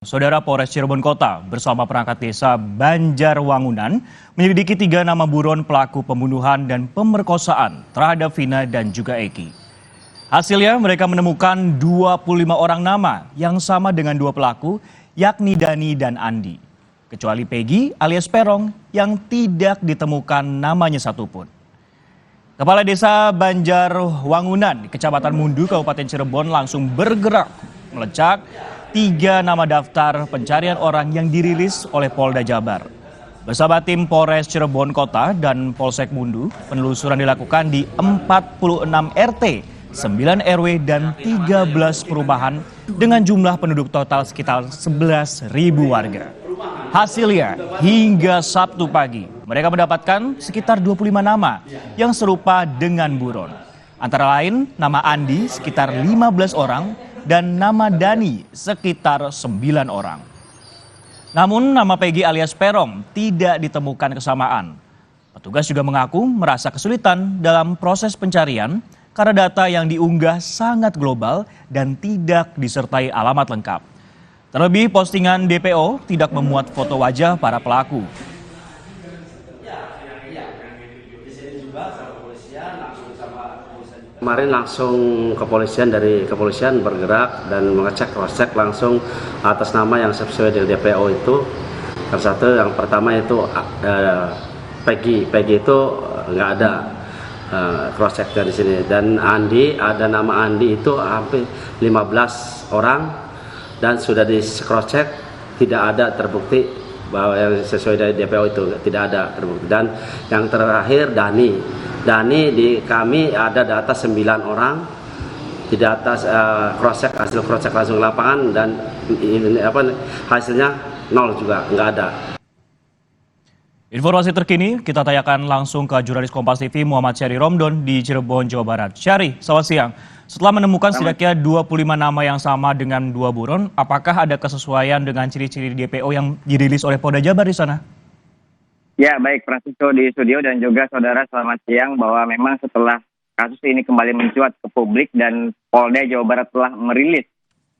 Saudara Polres Cirebon Kota bersama perangkat desa Banjarwangunan menyelidiki 3 nama buron pelaku pembunuhan dan pemerkosaan terhadap Vina dan juga Eki. Hasilnya mereka menemukan 25 orang nama yang sama dengan 2 pelaku, yakni Dani dan Andi. Kecuali Peggy alias Perong yang tidak ditemukan namanya satupun. Kepala Desa Banjarwangunan, Kecamatan Mundu, Kabupaten Cirebon langsung bergerak melacak 3 nama daftar pencarian orang yang dirilis oleh Polda Jabar. Bersama tim Polres Cirebon Kota dan Polsek Mundu, penelusuran dilakukan di 46 RT, 9 RW, dan 13 perumahan dengan jumlah penduduk total sekitar 11.000 warga. Hasilnya, hingga Sabtu pagi, mereka mendapatkan sekitar 25 nama yang serupa dengan buron. Antara lain, nama Andi sekitar 15 orang, dan nama Dani sekitar 9 orang. Namun nama Peggy alias Perong tidak ditemukan kesamaan. Petugas juga mengaku merasa kesulitan dalam proses pencarian karena data yang diunggah sangat global dan tidak disertai alamat lengkap. Terlebih postingan DPO tidak memuat foto wajah para pelaku. Kemarin langsung dari kepolisian bergerak dan mengecek cross-check langsung atas nama yang sesuai dengan DPO itu. Yang pertama itu Peggy itu nggak ada cross-check di sini, dan Andi, ada nama Andi itu hampir 15 orang dan sudah di cross-check tidak ada terbukti bahwa yang sesuai dari DPO itu, tidak ada terbukti. Dan yang terakhir Dani di kami ada data 9 orang, di data hasil cross-check langsung ke lapangan, dan hasilnya 0 juga, nggak ada. Informasi terkini kita tanyakan langsung ke jurnalis Kompas TV Muhammad Syahri Romdon di Cirebon, Jawa Barat. Syahri, selamat siang. Setelah menemukan setidaknya 25 nama yang sama dengan 2 buron, apakah ada kesesuaian dengan ciri-ciri DPO yang dirilis oleh Polda Jabar di sana? Ya, baik Francisco di studio dan juga saudara, selamat siang. Bahwa memang setelah kasus ini kembali mencuat ke publik dan Polda Jawa Barat telah merilis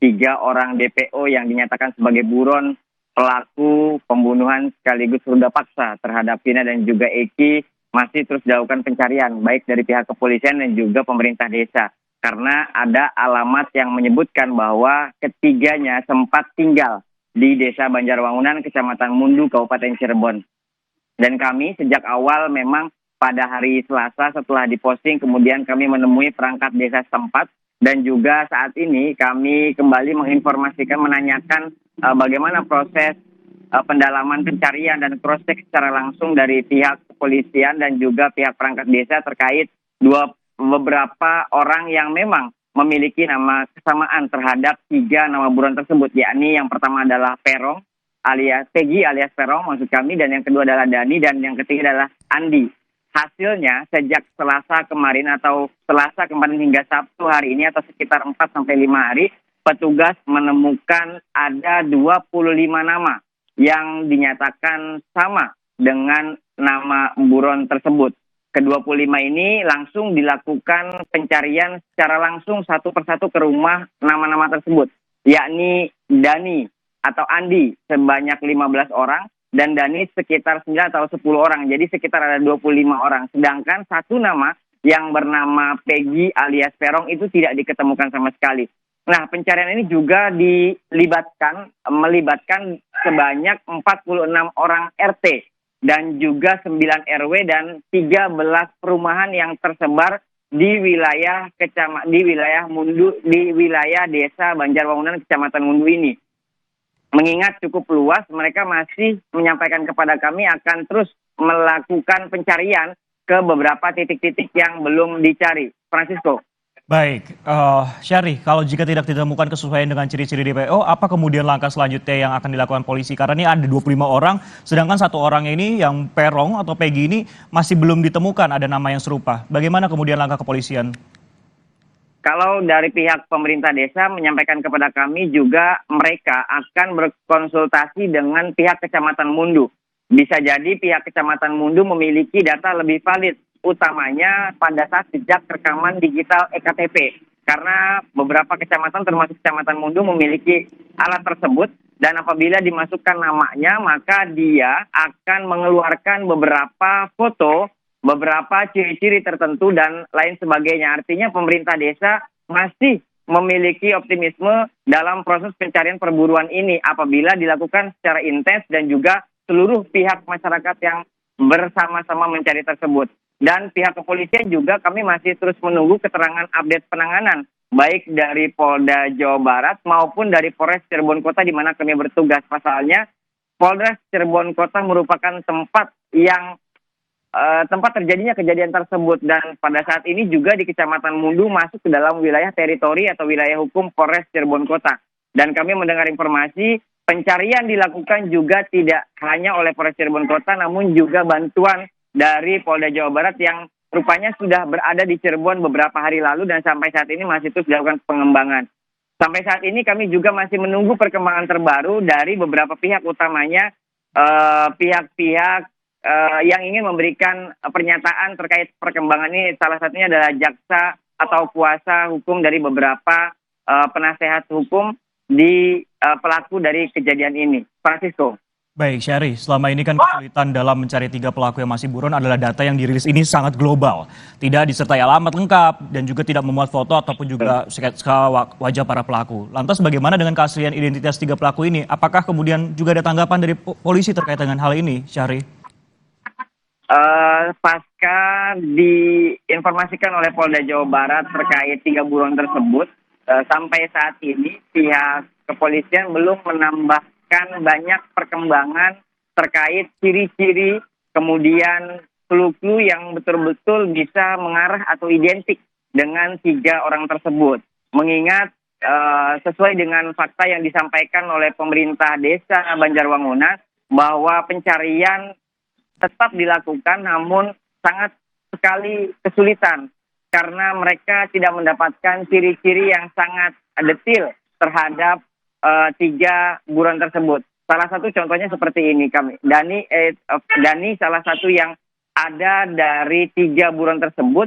3 orang DPO yang dinyatakan sebagai buron pelaku pembunuhan sekaligus ruda paksa terhadap Vina dan juga Eki, masih terus dilakukan pencarian baik dari pihak kepolisian dan juga pemerintah desa. Karena ada alamat yang menyebutkan bahwa ketiganya sempat tinggal di Desa Banjarwangunan, Kecamatan Mundu, Kabupaten Cirebon. Dan kami sejak awal memang pada hari Selasa setelah diposting, kemudian kami menemui perangkat desa setempat, dan juga saat ini kami kembali menginformasikan, menanyakan bagaimana proses pendalaman pencarian dan cross-check secara langsung dari pihak kepolisian dan juga pihak perangkat desa terkait beberapa orang yang memang memiliki nama kesamaan terhadap 3 nama buron tersebut, yakni yang pertama adalah Perong alias Peggy alias Perong maksud kami, dan yang kedua adalah Dani, dan yang ketiga adalah Andi. Hasilnya sejak Selasa kemarin hingga Sabtu hari ini atau sekitar 4-5 hari, petugas menemukan ada 25 nama yang dinyatakan sama dengan nama buron tersebut. Ke-25 ini langsung dilakukan pencarian secara langsung satu persatu ke rumah nama-nama tersebut, yakni Dani atau Andi sebanyak 15 orang, dan Dani sekitar 9 atau 10 orang, jadi sekitar ada 25 orang. Sedangkan satu nama yang bernama Peggy alias Perong itu tidak diketemukan sama sekali. Nah, pencarian ini juga melibatkan sebanyak 46 orang RT dan juga 9 RW dan 13 perumahan yang tersebar di wilayah Mundu, di wilayah Desa Banjarwangunan, Kecamatan Mundu ini. Mengingat cukup luas, mereka masih menyampaikan kepada kami akan terus melakukan pencarian ke beberapa titik-titik yang belum dicari. Francisco. Baik, Syahri, kalau jika tidak ditemukan kesesuaian dengan ciri-ciri DPO, apa kemudian langkah selanjutnya yang akan dilakukan polisi? Karena ini ada 25 orang, sedangkan satu orang ini yang Perong atau Peggy ini masih belum ditemukan ada nama yang serupa. Bagaimana kemudian langkah kepolisian? Kalau dari pihak pemerintah desa menyampaikan kepada kami juga mereka akan berkonsultasi dengan pihak Kecamatan Mundu. Bisa jadi pihak Kecamatan Mundu memiliki data lebih valid, utamanya pada saat jejak rekaman digital EKTP. Karena beberapa kecamatan termasuk Kecamatan Mundu memiliki alat tersebut dan apabila dimasukkan namanya maka dia akan mengeluarkan beberapa foto, beberapa ciri-ciri tertentu dan lain sebagainya. Artinya pemerintah desa masih memiliki optimisme dalam proses pencarian perburuan ini apabila dilakukan secara intens dan juga seluruh pihak masyarakat yang bersama-sama mencari tersebut. Dan pihak kepolisian juga kami masih terus menunggu keterangan update penanganan baik dari Polda Jawa Barat maupun dari Polres Cirebon Kota di mana kami bertugas. Pasalnya Polres Cirebon Kota merupakan tempat yang tempat terjadinya kejadian tersebut dan pada saat ini juga di Kecamatan Mundu masuk ke dalam wilayah teritori atau wilayah hukum Polres Cirebon Kota. Dan kami mendengar informasi pencarian dilakukan juga tidak hanya oleh Polres Cirebon Kota namun juga bantuan dari Polda Jawa Barat yang rupanya sudah berada di Cirebon beberapa hari lalu dan sampai saat ini masih terus dilakukan pengembangan. Sampai saat ini kami juga masih menunggu perkembangan terbaru dari beberapa pihak, utamanya pihak-pihak yang ingin memberikan pernyataan terkait perkembangan ini. Salah satunya adalah jaksa atau kuasa hukum dari beberapa penasehat hukum di pelaku dari kejadian ini. Francisco. Baik, Syahri, selama ini kan kesulitan dalam mencari 3 pelaku yang masih buron adalah data yang dirilis ini sangat global. Tidak disertai alamat lengkap dan juga tidak memuat foto ataupun juga sketsa wajah para pelaku. Lantas bagaimana dengan keaslian identitas 3 pelaku ini? Apakah kemudian juga ada tanggapan dari polisi terkait dengan hal ini, Syahri? Pasca diinformasikan oleh Polda Jawa Barat terkait 3 buron tersebut, sampai saat ini pihak kepolisian belum menambahkan banyak perkembangan terkait ciri-ciri kemudian clue-clue yang betul-betul bisa mengarah atau identik dengan 3 orang tersebut. Mengingat sesuai dengan fakta yang disampaikan oleh pemerintah desa Banjarwangunan bahwa pencarian tetap dilakukan namun sangat sekali kesulitan karena mereka tidak mendapatkan ciri-ciri yang sangat detail terhadap 3 buron tersebut. Salah satu contohnya seperti ini Dani salah satu yang ada dari 3 buron tersebut,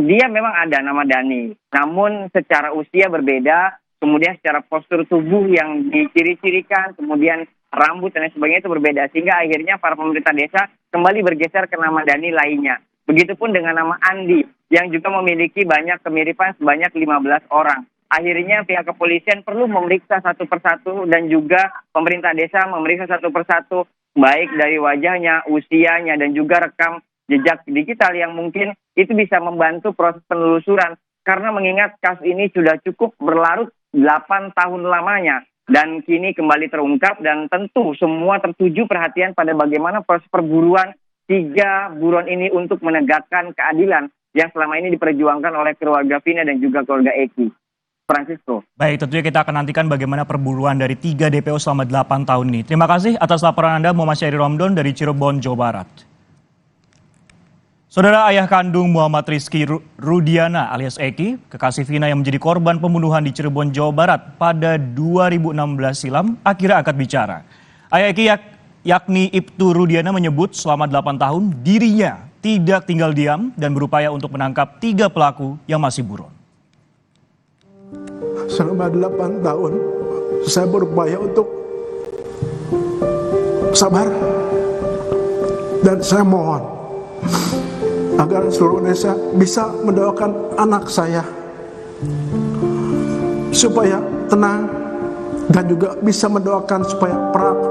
dia memang ada nama Dani, namun secara usia berbeda, kemudian secara postur tubuh yang diciri-cirikan, kemudian rambut dan lain sebagainya itu berbeda, sehingga akhirnya para pemerintah desa kembali bergeser ke nama Dani lainnya. Begitupun dengan nama Andi yang juga memiliki banyak kemiripan sebanyak 15 orang. Akhirnya pihak kepolisian perlu memeriksa satu persatu dan juga pemerintah desa memeriksa satu persatu baik dari wajahnya, usianya dan juga rekam jejak digital yang mungkin itu bisa membantu proses penelusuran karena mengingat kasus ini sudah cukup berlarut 8 tahun lamanya dan kini kembali terungkap dan tentu semua tertuju perhatian pada bagaimana proses perburuan 3 buron ini untuk menegakkan keadilan yang selama ini diperjuangkan oleh keluarga Vina dan juga keluarga Eki. Francisco. Baik, tentunya kita akan nantikan bagaimana perburuan dari 3 DPO selama 8 tahun ini. Terima kasih atas laporan Anda, Muhammad Syahri Romdon dari Cirebon, Jawa Barat. Saudara, ayah kandung Muhammad Rizky Rudiana alias Eki, kekasih Vina yang menjadi korban pembunuhan di Cirebon, Jawa Barat pada 2016 silam, akhirnya angkat bicara. Ayah Eki yakni Ibtu Rudiana menyebut selama 8 tahun dirinya tidak tinggal diam dan berupaya untuk menangkap 3 pelaku yang masih buron. Selama 8 tahun saya berupaya untuk sabar dan saya mohon agar seluruh Indonesia bisa mendoakan anak saya supaya tenang dan juga bisa mendoakan supaya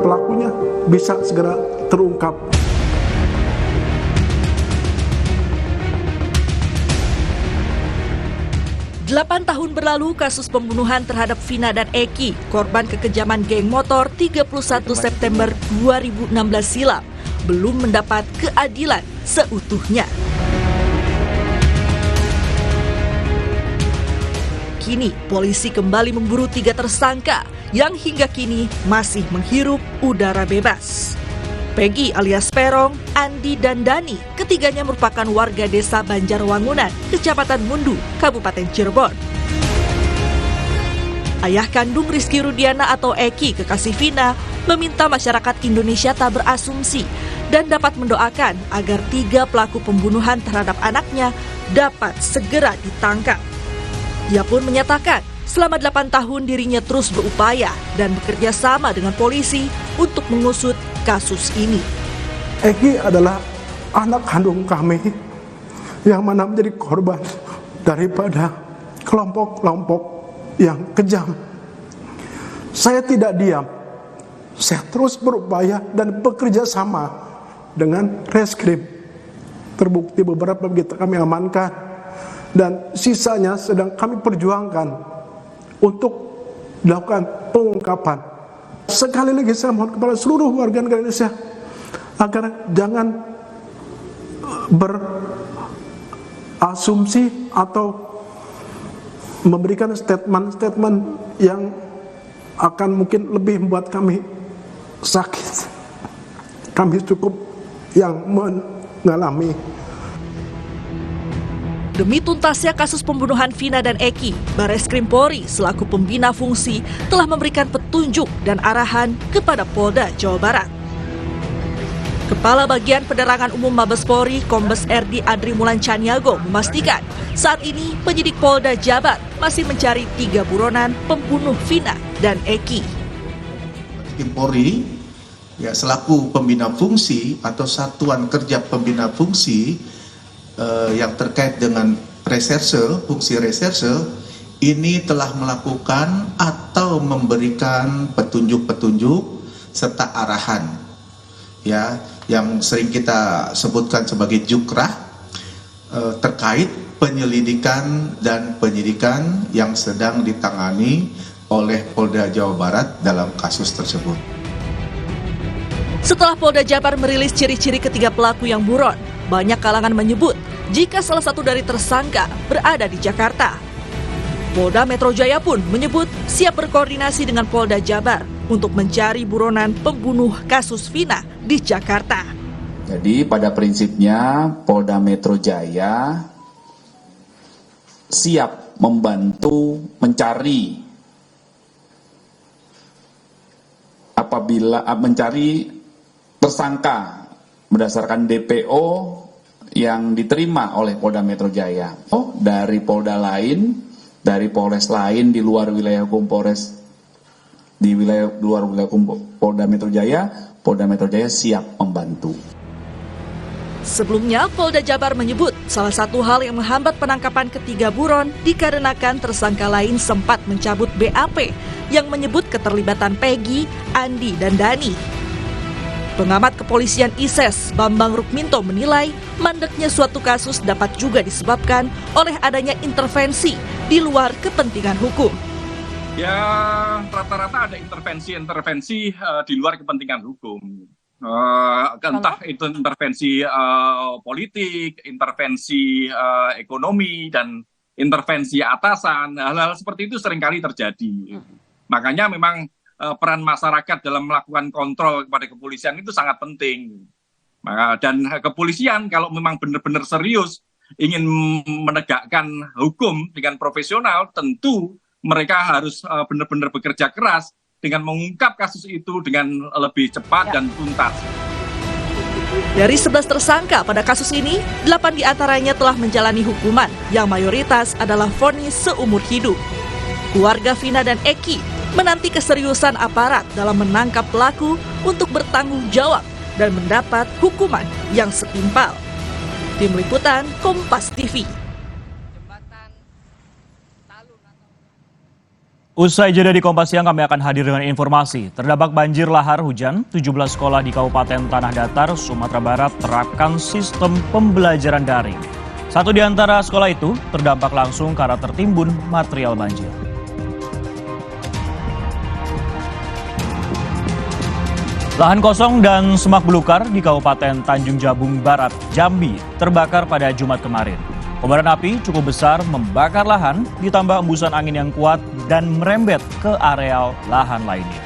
pelakunya bisa segera terungkap. 8 tahun berlalu kasus pembunuhan terhadap Vina dan Eki, korban kekejaman geng motor 31 September 2016 silam, belum mendapat keadilan seutuhnya. Kini polisi kembali memburu 3 tersangka yang hingga kini masih menghirup udara bebas. Peggy alias Perong, Andi dan Dani, ketiganya merupakan warga desa Banjarwangunan, Kecamatan Mundu, Kabupaten Cirebon. Ayah kandung Rizky Rudiana atau Eki, kekasih Vina, meminta masyarakat Indonesia tak berasumsi dan dapat mendoakan agar 3 pelaku pembunuhan terhadap anaknya dapat segera ditangkap. Ia pun menyatakan selama 8 tahun dirinya terus berupaya dan bekerja sama dengan polisi untuk mengusut kasus ini. Eki adalah anak kandung kami yang mana menjadi korban daripada kelompok-kelompok yang kejam. Saya tidak diam, saya terus berupaya dan bekerja sama dengan reskrim. Terbukti beberapa kita kami amankan dan sisanya sedang kami perjuangkan untuk dilakukan pengungkapan. Sekali lagi saya mohon kepada seluruh warga negara Indonesia agar jangan berasumsi atau memberikan statement-statement yang akan mungkin lebih membuat kami sakit. Kami cukup yang mengalami. Demi tuntasnya kasus pembunuhan Vina dan Eki, Barreskrim Polri selaku pembina fungsi telah memberikan petunjuk dan arahan kepada Polda Jawa Barat. Kepala Bagian Penerangan Umum Mabes Polri, Kombes RD Adri Mulan Caniago memastikan saat ini penyidik Polda Jabar masih mencari 3 buronan pembunuh Vina dan Eki. Polri ya selaku pembina fungsi atau satuan kerja pembina fungsi yang terkait dengan reserse, fungsi reserse ini telah melakukan atau memberikan petunjuk-petunjuk serta arahan ya yang sering kita sebutkan sebagai jukrah terkait penyelidikan dan penyidikan yang sedang ditangani oleh Polda Jawa Barat dalam kasus tersebut. Setelah Polda Jabar merilis ciri-ciri ketiga pelaku yang buron, banyak kalangan menyebut jika salah satu dari tersangka berada di Jakarta. Polda Metro Jaya pun menyebut siap berkoordinasi dengan Polda Jabar untuk mencari buronan pembunuh kasus Vina di Jakarta. Jadi pada prinsipnya Polda Metro Jaya siap membantu mencari apabila mencari tersangka berdasarkan DPO yang diterima oleh Polda Metro Jaya. Dari Polda lain, dari Polres lain di luar wilayah hukum Polres, di luar wilayah hukum Polda Metro Jaya siap membantu. Sebelumnya, Polda Jabar menyebut salah satu hal yang menghambat penangkapan ketiga buron dikarenakan tersangka lain sempat mencabut BAP yang menyebut keterlibatan Peggy, Andi, dan Dani. Pengamat kepolisian ISES, Bambang Rukminto menilai mandeknya suatu kasus dapat juga disebabkan oleh adanya intervensi di luar kepentingan hukum. Ya, rata-rata ada intervensi di luar kepentingan hukum. Entah itu intervensi politik, intervensi ekonomi, dan intervensi atasan. Hal-hal seperti itu seringkali terjadi. Makanya memang peran masyarakat dalam melakukan kontrol kepada kepolisian itu sangat penting. Dan kepolisian kalau memang benar-benar serius ingin menegakkan hukum dengan profesional, tentu mereka harus benar-benar bekerja keras dengan mengungkap kasus itu dengan lebih cepat dan tuntas. Dari 11 tersangka pada kasus ini, 8 diantaranya telah menjalani hukuman yang mayoritas adalah vonis seumur hidup. Keluarga Vina dan Eki menanti keseriusan aparat dalam menangkap pelaku untuk bertanggung jawab dan mendapat hukuman yang setimpal. Tim Liputan Kompas TV. Usai jeda di Kompas Siang, kami akan hadir dengan informasi. Terdampak banjir lahar hujan, 17 sekolah di Kabupaten Tanah Datar, Sumatera Barat terapkan sistem pembelajaran daring. Satu di antara sekolah itu terdampak langsung karena tertimbun material banjir. Lahan kosong dan semak belukar di Kabupaten Tanjung Jabung Barat, Jambi terbakar pada Jumat kemarin. Kobaran api cukup besar membakar lahan ditambah embusan angin yang kuat dan merembet ke areal lahan lainnya.